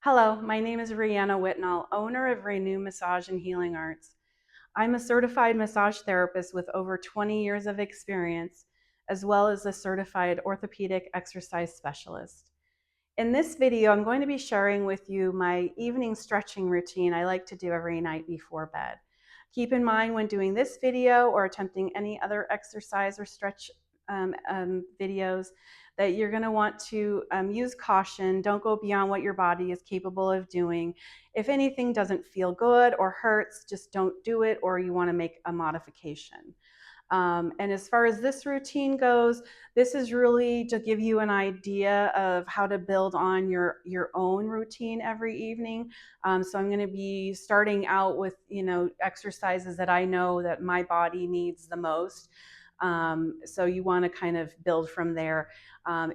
Hello, my name is Rihanna Whitnall, owner of Renew Massage and Healing Arts. I'm a certified massage therapist with over 20 years of experience, as well as a certified orthopedic exercise specialist. In this video, I'm going to be sharing with you my evening stretching routine I like to do every night before bed. Keep in mind when doing this video or attempting any other exercise or stretch videos that you're going to want to use caution. Don't go beyond what your body is capable of doing. If anything doesn't feel good or hurts, just don't do it, or you want to make a modification. And as far as this routine goes, this is really to give you an idea of how to build on your own routine every evening. So I'm going to be starting out with exercises that I know that my body needs the most. So you want to kind of build from there.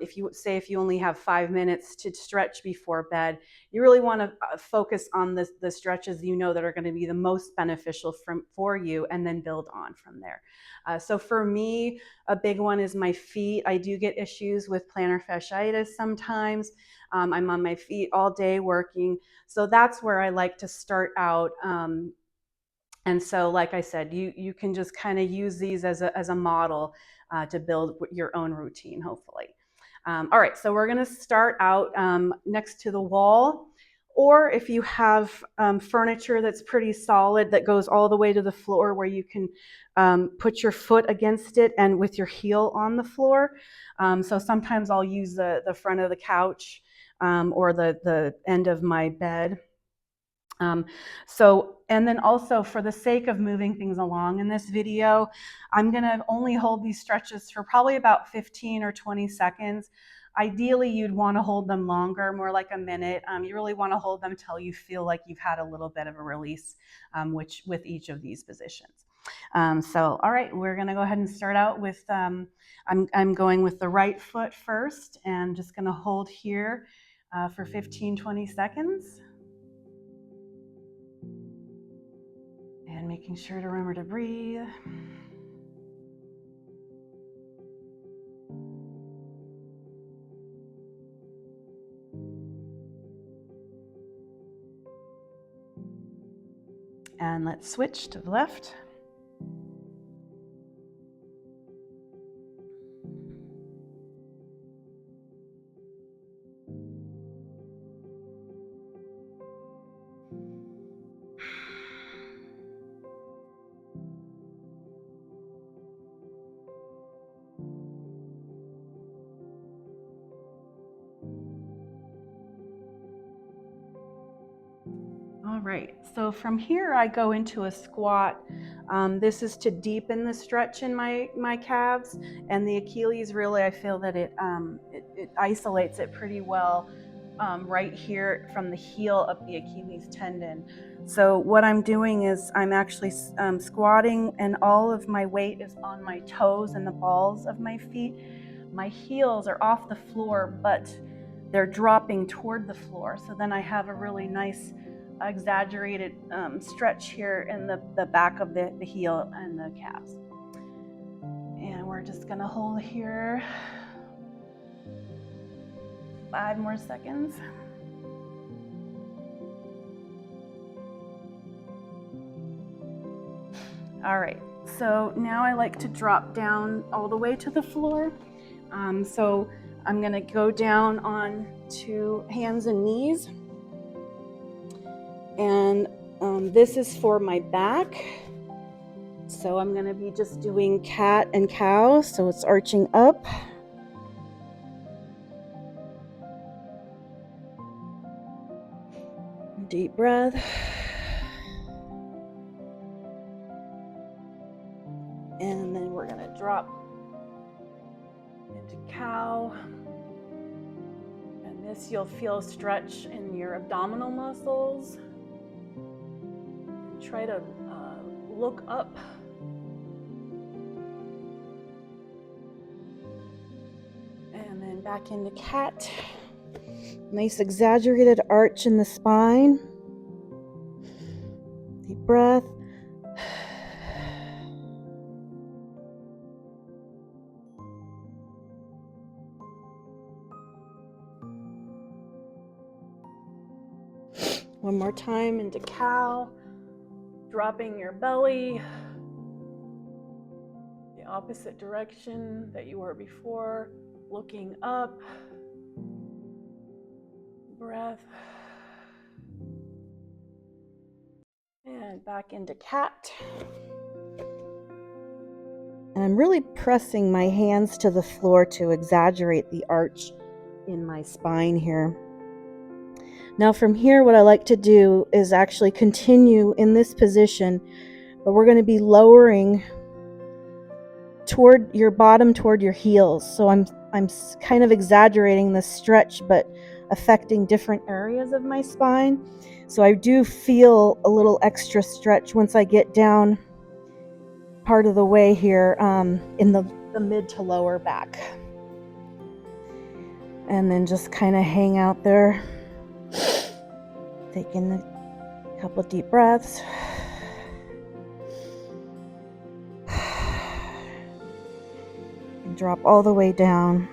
If you only have 5 minutes to stretch before bed, you really want to focus on the stretches you know that are going to be the most beneficial for you, and then build on from there. So for me, a big one is my feet. I do get issues with plantar fasciitis sometimes. I'm on my feet all day working. So that's where I like to start out. And so, like I said, you can just kind of use these as a model to build your own routine, hopefully. All right, so we're going to start out next to the wall, or if you have furniture that's pretty solid that goes all the way to the floor where you can put your foot against it and with your heel on the floor. So sometimes I'll use the front of the couch or the end of my bed. And then also, for the sake of moving things along in this video, I'm gonna only hold these stretches for probably about 15 or 20 seconds. Ideally, you'd wanna hold them longer, more like a minute. You really wanna hold them till you feel like you've had a little bit of a release, which with each of these positions. All right, we're gonna go ahead and start out with, I'm going with the right foot first, and just gonna hold here for 15, 20 seconds. And making sure to remember to breathe. And let's switch to the left. All right, so from here I go into a squat. This is to deepen the stretch in my calves, and the Achilles, really I feel that it isolates it pretty well right here from the heel up the Achilles tendon. So what I'm doing is I'm actually squatting, and all of my weight is on my toes and the balls of my feet. My heels are off the floor, but they're dropping toward the floor. So then I have a really nice exaggerated stretch here in the back of the heel and the calves. And we're just gonna hold here 5 more seconds. All right, so now I like to drop down all the way to the floor. So I'm gonna go down on to hands and knees. And this is for my back. So I'm gonna be just doing cat and cow, so it's arching up. Deep breath. And then we're gonna drop into cow. And this you'll feel stretch in your abdominal muscles. Try to look up. And then back into cat. Nice exaggerated arch in the spine. Deep breath. One more time into cow, dropping your belly the opposite direction that you were before, looking up, breath, and back into cat. And I'm really pressing my hands to the floor to exaggerate the arch in my spine here. Now from here, what I like to do is actually continue in this position, but we're going to be lowering toward your bottom, toward your heels. So I'm kind of exaggerating the stretch, but affecting different areas of my spine. So I do feel a little extra stretch once I get down part of the way here in the mid to lower back. And then just kind of hang out there, taking a couple of deep breaths. And drop all the way down.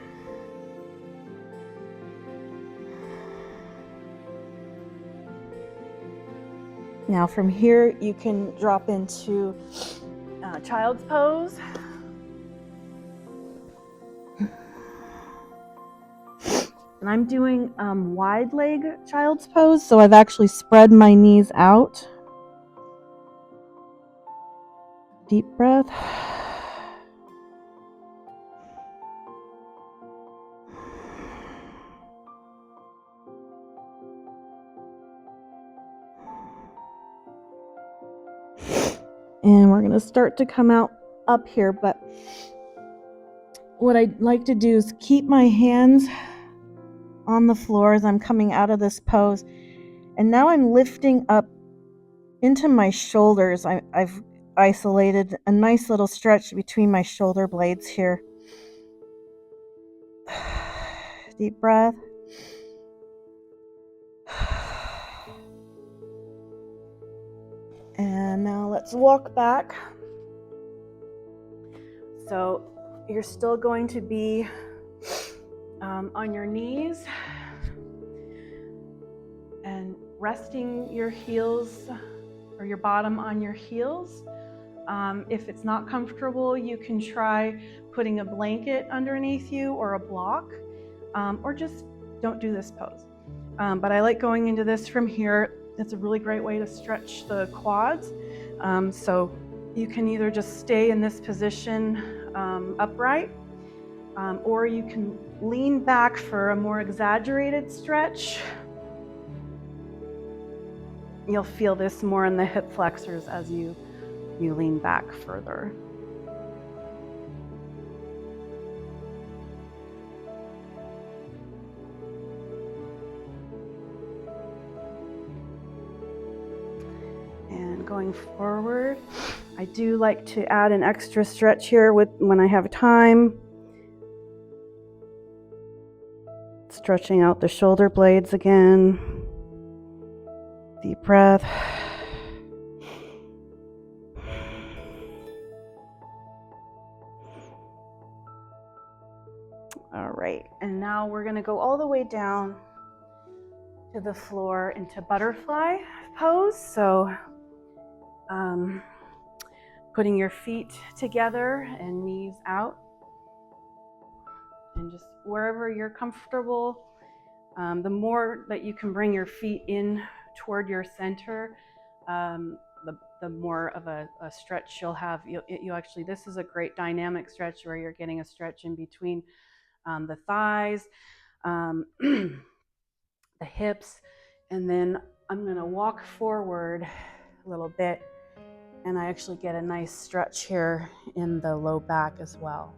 Now from here, you can drop into child's pose. And I'm doing wide leg child's pose, so I've actually spread my knees out. Deep breath. And we're going to start to come out up here, but what I'd like to do is keep my hands on the floor as I'm coming out of this pose. And now I'm lifting up into my shoulders. I've isolated a nice little stretch between my shoulder blades here. Deep breath. And now let's walk back. So you're still going to be on your knees and resting your heels or your bottom on your heels. If it's not comfortable, you can try putting a blanket underneath you or a block, or just don't do this pose. But I like going into this from here. It's a really great way to stretch the quads. So you can either just stay in this position upright, or you can lean back for a more exaggerated stretch. You'll feel this more in the hip flexors as you lean back further. And going forward, I do like to add an extra stretch here when I have time. Stretching out the shoulder blades again. Deep breath. All right, and now we're going to go all the way down to the floor into butterfly pose. So putting your feet together and knees out, and just wherever you're comfortable. The more that you can bring your feet in toward your center, the more of a stretch you'll have. You actually, this is a great dynamic stretch where you're getting a stretch in between the thighs, the hips, and then I'm going to walk forward a little bit, and I actually get a nice stretch here in the low back as well.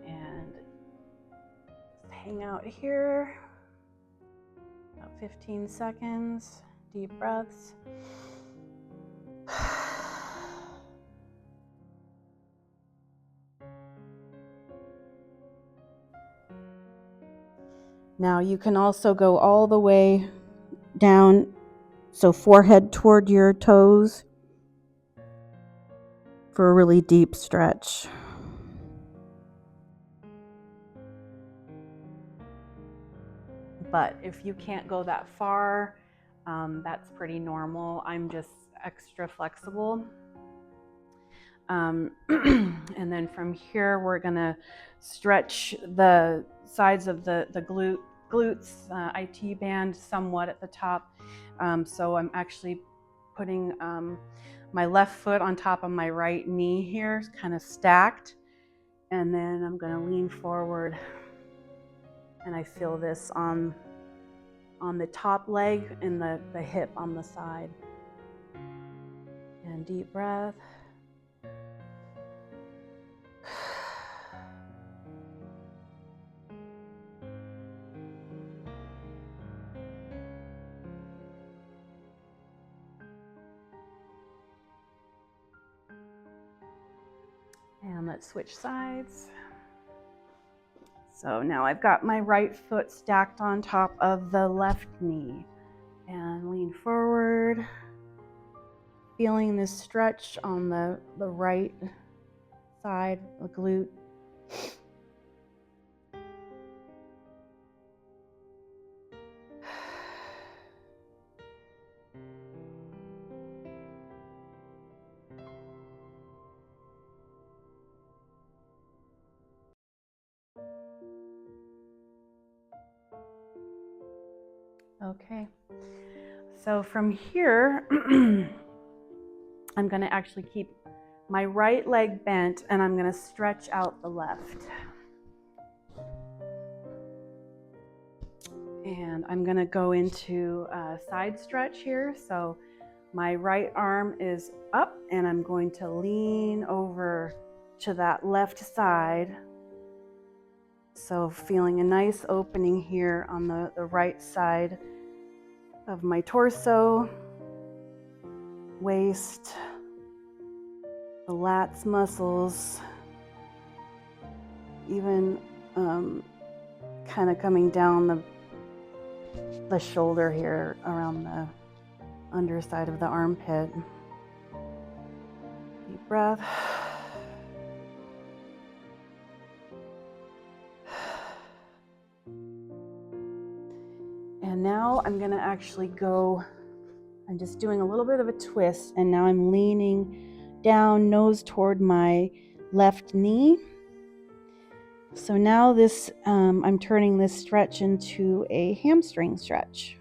And just hang out here, about 15 seconds, deep breaths. Now you can also go all the way down, so forehead toward your toes for a really deep stretch. But if you can't go that far, that's pretty normal. I'm just extra flexible. And then from here, we're gonna stretch the sides of the glutes, IT band somewhat at the top. So I'm actually putting my left foot on top of my right knee here, kind of stacked. And then I'm gonna lean forward, and I feel this on the top leg and the hip on the side. And deep breath. And let's switch sides. So now I've got my right foot stacked on top of the left knee. And lean forward, feeling this stretch on the right side, the glute. Okay, so from here, I'm going to actually keep my right leg bent, and I'm going to stretch out the left. And I'm going to go into a side stretch here. So my right arm is up, and I'm going to lean over to that left side. So feeling a nice opening here on the right side of my torso, waist, the lats muscles, even kind of coming down the shoulder here around the underside of the armpit. Deep breath. And now I'm going to actually go, I'm just doing a little bit of a twist, and now I'm leaning down, nose toward my left knee. So now this, I'm turning this stretch into a hamstring stretch.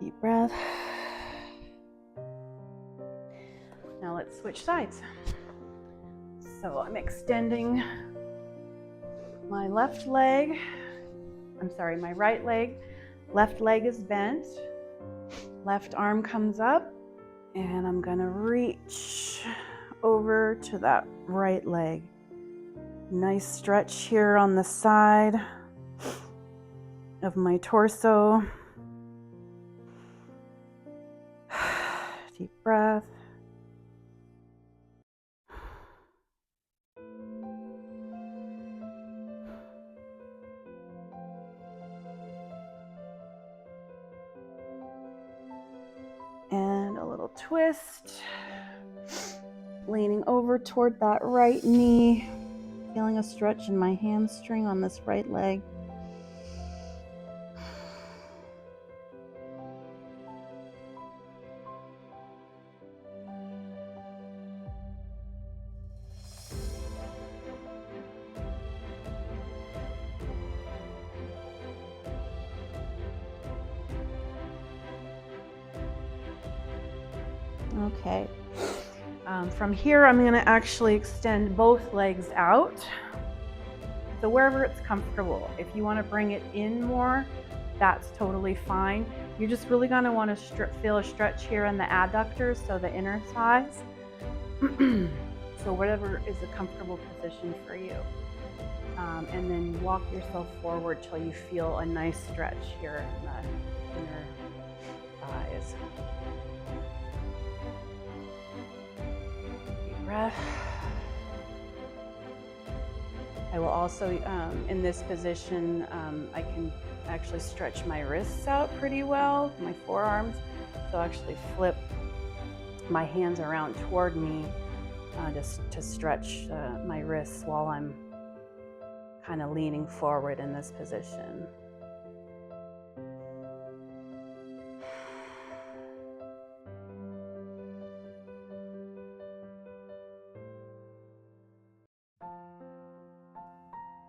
Deep breath. Now let's switch sides. So I'm extending my left leg. My right leg. Left leg is bent. Left arm comes up, and I'm gonna reach over to that right leg. Nice stretch here on the side of my torso. Deep breath. And a little twist. Leaning over toward that right knee. Feeling a stretch in my hamstring on this right leg. Okay. From here, I'm going to actually extend both legs out. So wherever it's comfortable. If you want to bring it in more, that's totally fine. You're just really going to want to feel a stretch here in the adductors, so the inner thighs. So whatever is a comfortable position for you. And then walk yourself forward till you feel a nice stretch here in the inner thighs. Deep breath. I will also, in this position, I actually stretch my wrists out pretty well, my forearms. So I'll actually flip my hands around toward me just to stretch my wrists while I'm kind of leaning forward in this position.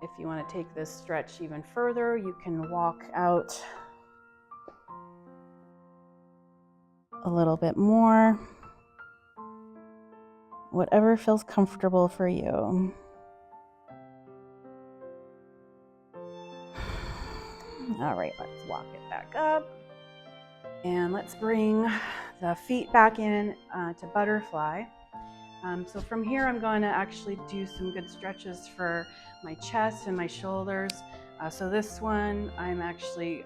If you want to take this stretch even further, you can walk out a little bit more. Whatever feels comfortable for you. All right, let's walk it back up. And let's bring the feet back in to butterfly. So from here, I'm going to actually do some good stretches for my chest and my shoulders. So this one, I'm actually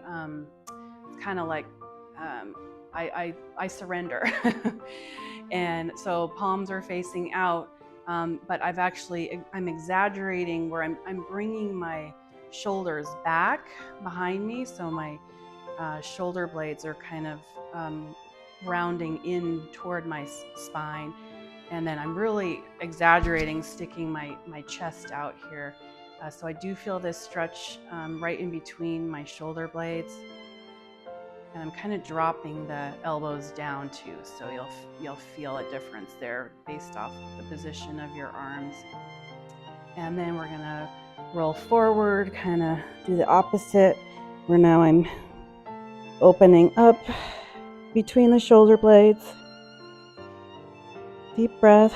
kind of like, I surrender. And so palms are facing out, but I'm exaggerating where I'm bringing my shoulders back behind me. So my shoulder blades are kind of rounding in toward my spine. And then I'm really exaggerating, sticking my chest out here. So I do feel this stretch right in between my shoulder blades. And I'm kind of dropping the elbows down too. So you'll feel a difference there based off the position of your arms. And then we're gonna roll forward, kind of do the opposite, where now I'm opening up between the shoulder blades. Deep breath.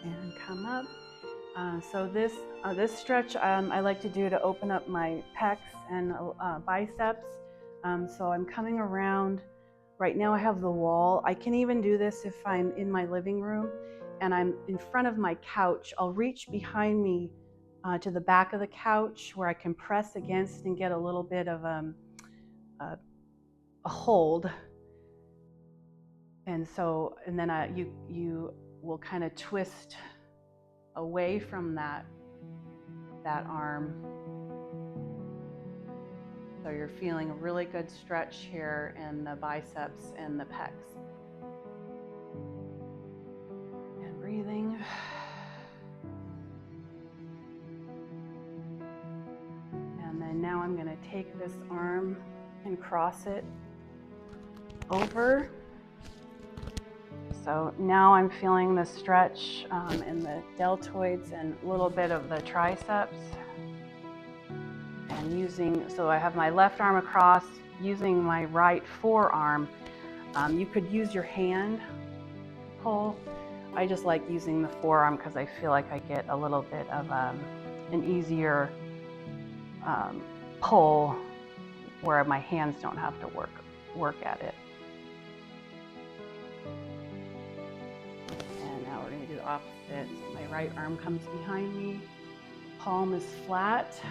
And come up. So this stretch I like to do to open up my pecs and biceps. So I'm coming around. Right now I have the wall. I can even do this if I'm in my living room and I'm in front of my couch. I'll reach behind me to the back of the couch where I can press against and get a little bit of a hold. And then you will kind of twist away from that arm. So you're feeling a really good stretch here in the biceps and the pecs. And breathing. And then now I'm going to take this arm and cross it over. So now I'm feeling the stretch in the deltoids and a little bit of the triceps. And so I have my left arm across, using my right forearm. You could use your hand pull. I just like using the forearm because I feel like I get a little bit of an easier pull where my hands don't have to work at it. And now we're going to do the opposite. So my right arm comes behind me, palm is flat.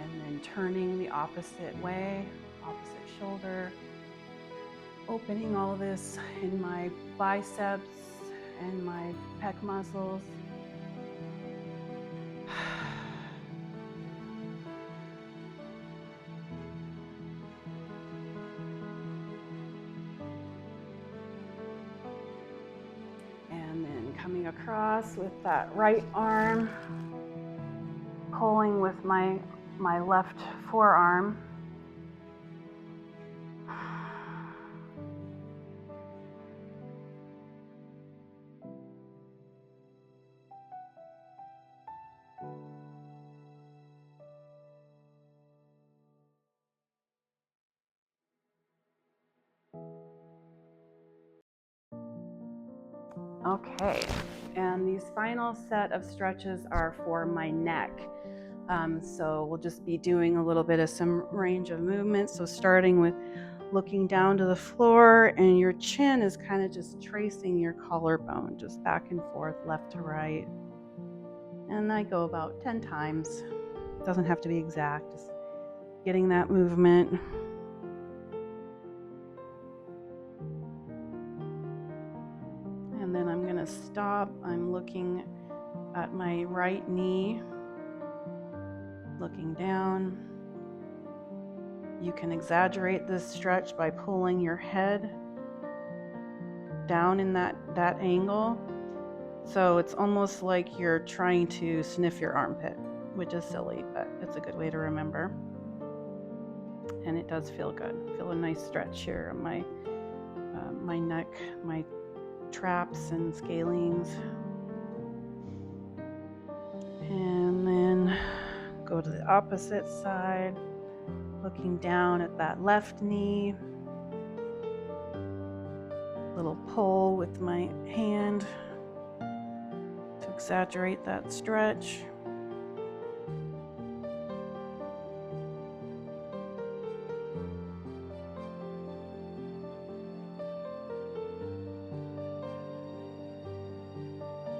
And then turning the opposite way, opposite shoulder, opening all this in my biceps and my pec muscles. And then coming across with that right arm, pulling with my left forearm. Okay, and these final set of stretches are for my neck. So we'll just be doing a little bit of some range of movement. So starting with looking down to the floor, and your chin is kind of just tracing your collarbone, just back and forth, left to right. And I go about 10 times. It doesn't have to be exact. Just getting that movement. And then I'm going to stop. I'm looking at my right knee, looking down. You can exaggerate this stretch by pulling your head down in that angle. So it's almost like you're trying to sniff your armpit, which is silly, but it's a good way to remember. And it does feel good. Feel a nice stretch here on my neck, my traps and scalenes. And then go to the opposite side, looking down at that left knee. Little pull with my hand to exaggerate that stretch.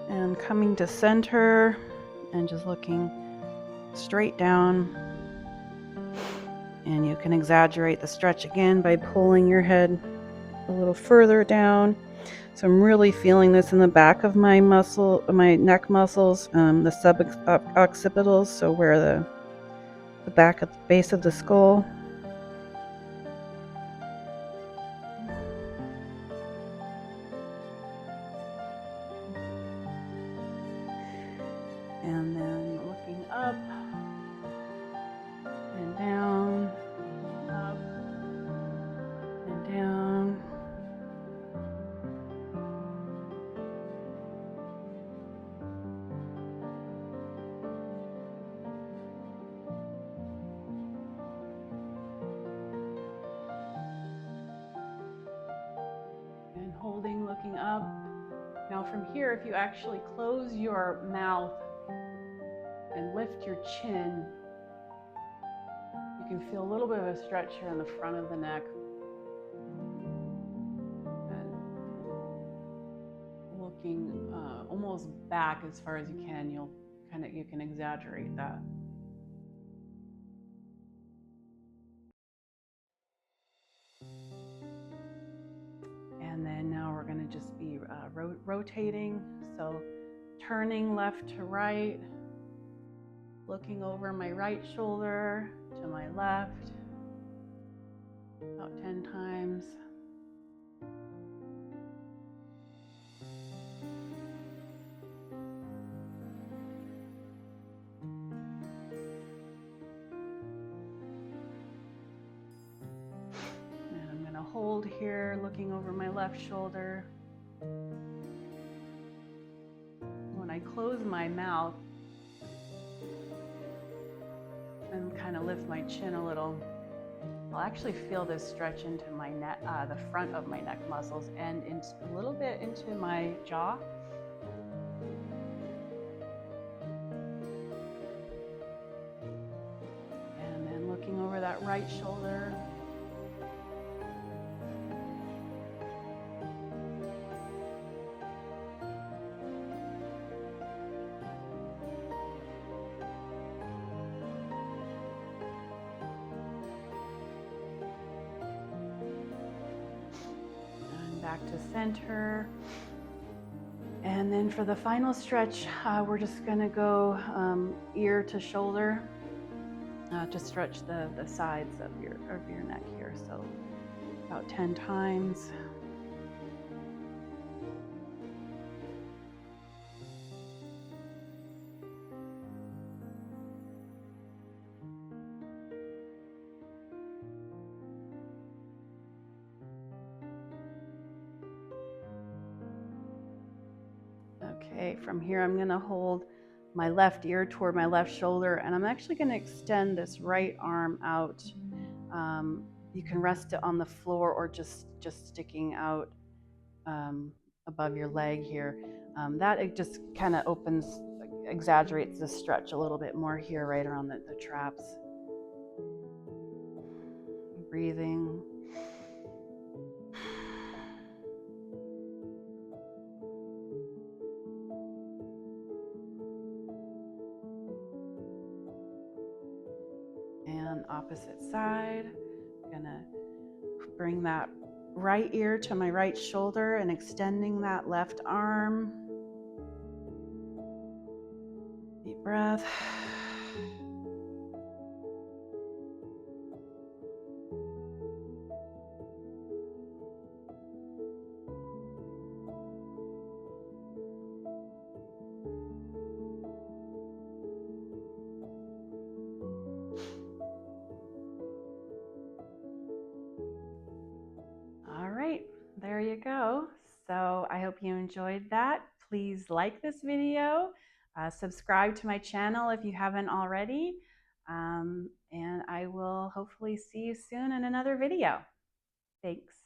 And coming to center and just looking straight down. And you can exaggerate the stretch again by pulling your head a little further down. So I'm really feeling this in the back of my my neck muscles, the suboccipitals, so where the back of the base of the skull. And then looking up and down, up and down. And holding, looking up. Now from here, if you actually close your mouth and lift your chin, you can feel a little bit of a stretch here in the front of the neck. And looking almost back as far as you can, you can exaggerate that. And then now we're going to just be rotating. So turning left to right, looking over my right shoulder to my left, about 10 times. And I'm going to hold here, looking over my left shoulder. When I close my mouth and kind of lift my chin a little, I'll actually feel this stretch into my neck, the front of my neck muscles, and a little bit into my jaw. And then looking over that right shoulder. Back to center. And then for the final stretch, we're just going to go ear to shoulder to stretch the sides of your neck here. So about 10 times. Okay, from here I'm going to hold my left ear toward my left shoulder, and I'm actually going to extend this right arm out. You can rest it on the floor or just sticking out above your leg here. That it just kind of exaggerates the stretch a little bit more here, right around the traps. Breathing. And opposite side. I'm gonna bring that right ear to my right shoulder and extending that left arm. Deep breath. All right, there you go. So I hope you enjoyed that. Please like this video, subscribe to my channel if you haven't already, and I will hopefully see you soon in another video. Thanks.